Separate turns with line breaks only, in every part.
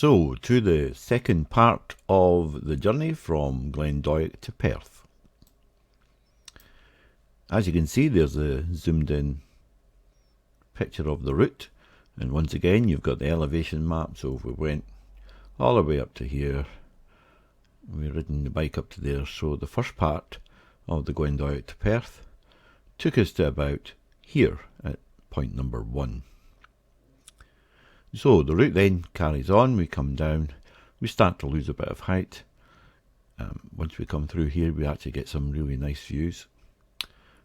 So, to the second part of the journey from Glendoick to Perth. As you can see, there's a zoomed in picture of the route, and once again you've got the elevation map. So if we went all the way up to here, we've ridden the bike up to there, so the first part of the Glendoick to Perth took us to about here at point number 1. So the route then carries on, we come down, we start to lose a bit of height. Once we come through here we actually get some really nice views.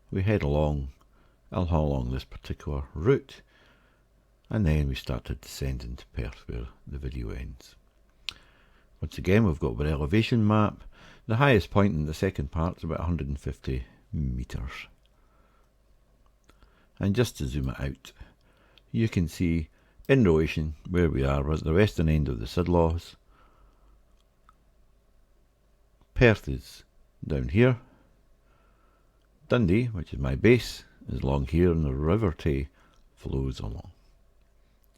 We head along this particular route, and then we start to descend into Perth where the video ends. Once again we've got our elevation map. The highest point in the second part is about 150 metres. And just to zoom it out, you can see in relation where we are, we're at the western end of the Sidlaws. Perth is down here. Dundee, which is my base, is along here, and the River Tay flows along.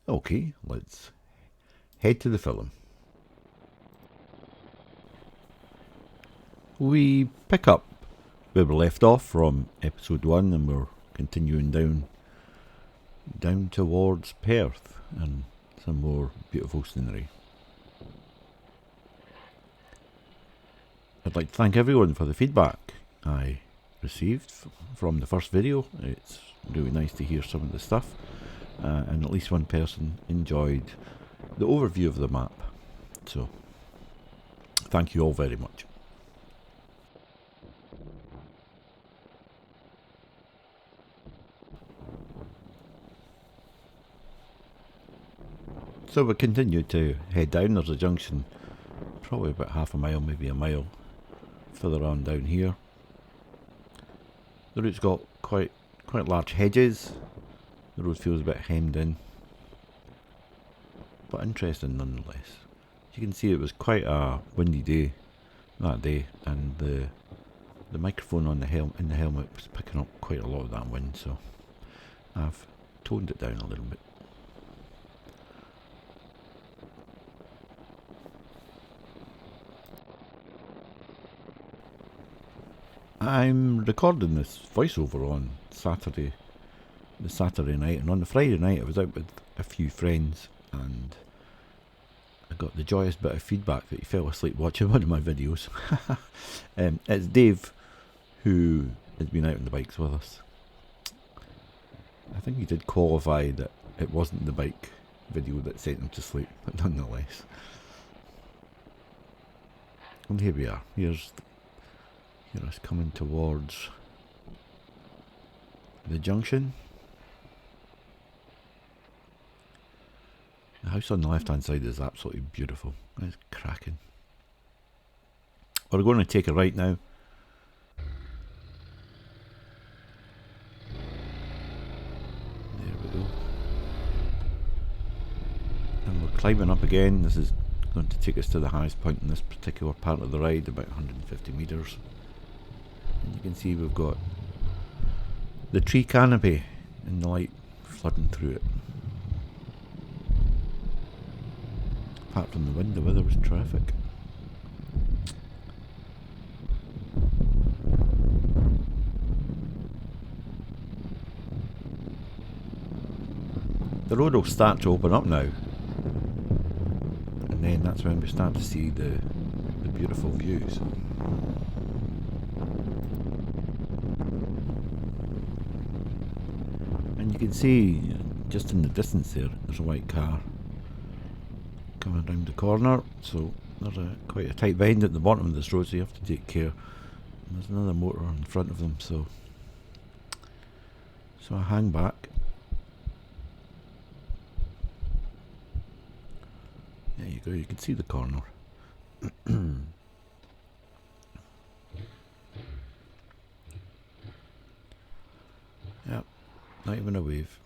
Okay, let's head to the film. We pick up where we left off from episode 1, and we're continuing down towards Perth and some more beautiful scenery. I'd like to thank everyone for the feedback I received from the first video. It's really nice to hear some of the stuff, and at least one person enjoyed the overview of the map, so thank you all very much. So we continue to head down. There's a junction probably about half a mile, maybe a mile further on down here. The route's got quite large hedges. The road feels a bit hemmed in, but interesting nonetheless. As you can see, it was quite a windy day that day, and the microphone on the in the helmet was picking up quite a lot of that wind, so I've toned it down a little bit. I'm recording this voiceover on the Saturday night, and on the Friday night I was out with a few friends, and I got the joyous bit of feedback that he fell asleep watching one of my videos. It's Dave, who has been out on the bikes with us. I think he did qualify that it wasn't the bike video that sent him to sleep, but nonetheless. And here we are. Here's us coming towards the junction. The house on the left hand side is absolutely beautiful. It's cracking. We're going to take a right now. There we go. And we're climbing up again. This is going to take us to the highest point in this particular part of the ride, about 150 metres. And you can see we've got the tree canopy and the light flooding through it. Apart from the wind, the weather was terrific. The road will start to open up now, and then that's when we start to see the beautiful views. And you can see just in the distance there's a white car coming around the corner, so there's quite a tight bend at the bottom of this road, so you have to take care. And there's another motor in front of them, so I hang back. There you go, you can see the corner. Yep, not even a wave.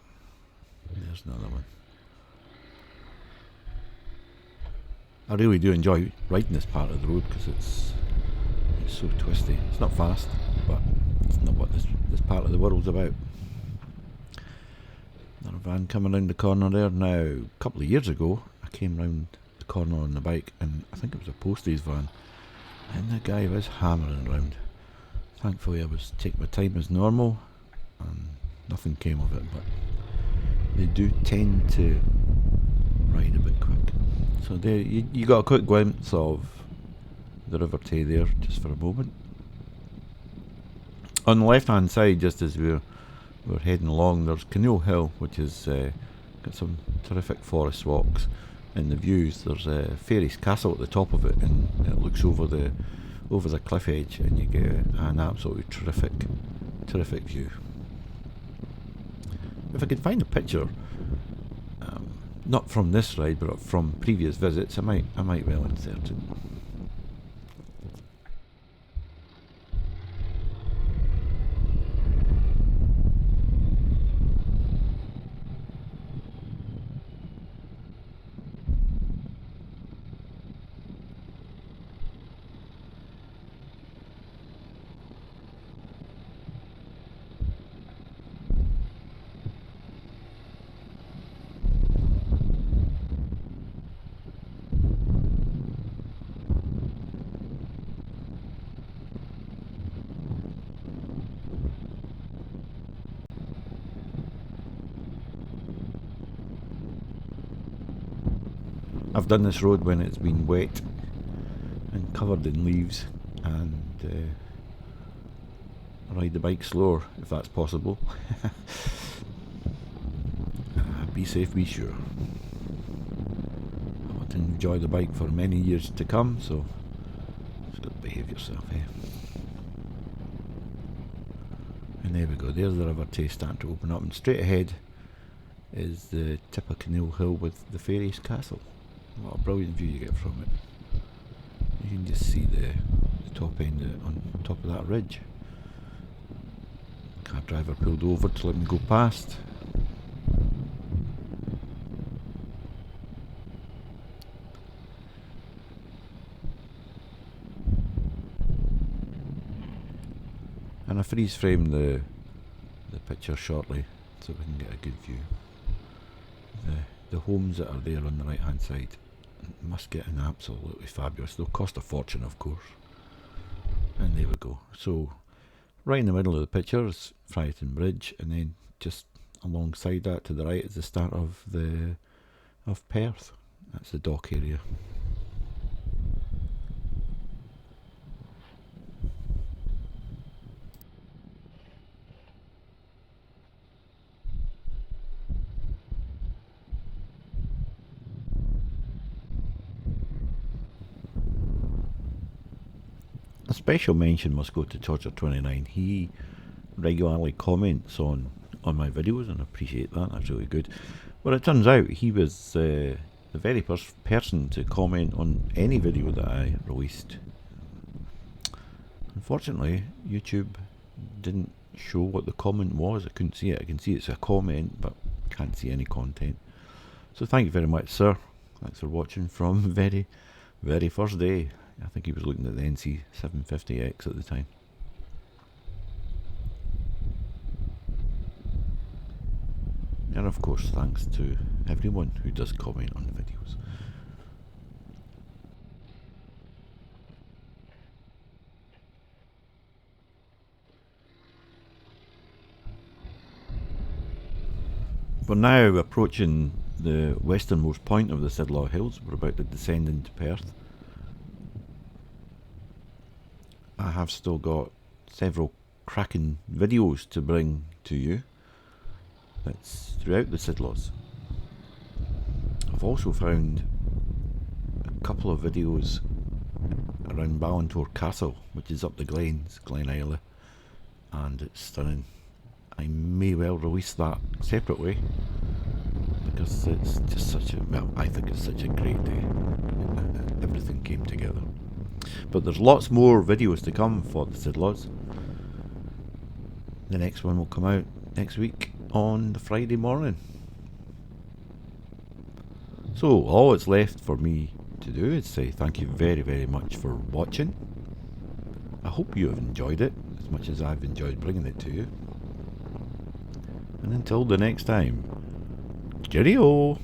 There's another one. I really do enjoy riding this part of the road because it's so twisty. It's not fast, but it's not what this part of the world's about. Another van coming round the corner there. Now, a couple of years ago, I came round the corner on the bike, and I think it was a posties van, and the guy was hammering around. Thankfully I was taking my time as normal, and nothing came of it, but they do tend to ride a bit quick. So there, you got a quick glimpse of the River Tay there, just for a moment. On the left hand side, just as we're heading along, there's Kinnoull Hill, which has got some terrific forest walks and the views. There's a Fairies Castle at the top of it, and it looks over the cliff edge, and you get an absolutely terrific view. If I could find a picture, not from this ride but from previous visits, I might well insert it. I've done this road when it's been wet and covered in leaves, and ride the bike slower if that's possible. Be safe, be sure. I want to enjoy the bike for many years to come, so just got to behave yourself, eh? And there we go, there's the River Tay starting to open up, and straight ahead is the tip of Kinnoull Hill with the Fairies Castle. What a brilliant view you get from it. You can just see the top end on top of that ridge. Cab driver pulled over to let me go past. And I freeze frame the picture shortly so we can get a good view. The homes that are there on the right hand side must get an absolutely fabulous. They'll cost a fortune, of course. And there we go. So right in the middle of the picture is Friarton Bridge, and then just alongside that to the right is the start of Perth. That's the dock area. A special mention must go to Torture29. He regularly comments on my videos, and I appreciate that. That's really good. But it turns out he was the very first person to comment on any video that I released. Unfortunately, YouTube didn't show what the comment was. I couldn't see it. I can see it's a comment, but can't see any content. So thank you very much, sir. Thanks for watching from very first day. I think he was looking at the NC 750X at the time. And of course, thanks to everyone who does comment on the videos. We're now approaching the westernmost point of the Sidlaw Hills. We're about to descend into Perth. I have still got several cracking videos to bring to you. That's throughout the Sidlaws. I've also found a couple of videos around Ballantor Castle, which is up the Glens, Glen Isla, and it's stunning. I may well release that separately because it's just such a, well, I think it's such a great day. Everything came together. But there's lots more videos to come for the Sidlaws. The next one will come out next week on the Friday morning. So all that's left for me to do is say thank you very much for watching. I hope you have enjoyed it as much as I've enjoyed bringing it to you. And until the next time, cheerio!